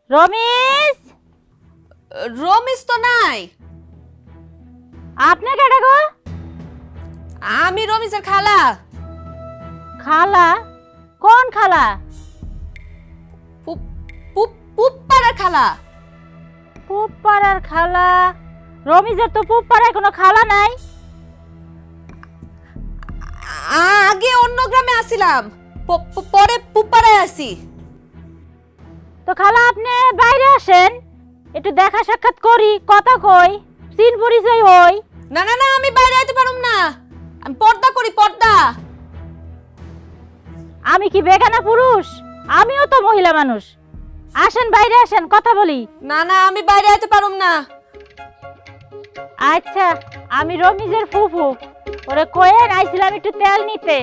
রমেশ, রমেশ তো নাই। আপনি কেডা গো? আমি রমেশের খালা। খালা? কোন খালা? পুপ্পাড়ার খালা। পুপ্পাড়ার খালা? রমেশের তো পুপ্পাড়ায় কোনো খালা নাই। আগে অন্য গ্রামে আসিলাম, পরে পুপ্পাড়ায় আসি। তো খালা আপনি বাইরে আসেন, একটু দেখা সাক্ষাৎ করি, কথা কই, চিন পরিচয় হই। না না না, আমি বাইরে আইতে পারুম না, আমি পর্দা করি, পর্দা। আমি কি বেগানা পুরুষ? আমিও তো মহিলা মানুষ। আসেন, বাইরে আসেন, কথা বলি। না না, আমি বাইরে আইতে পারুম না। আচ্ছা, আমি রমিজের ফুফু, ওরে কয়েন আইছিলাম একটু তেল নিতে।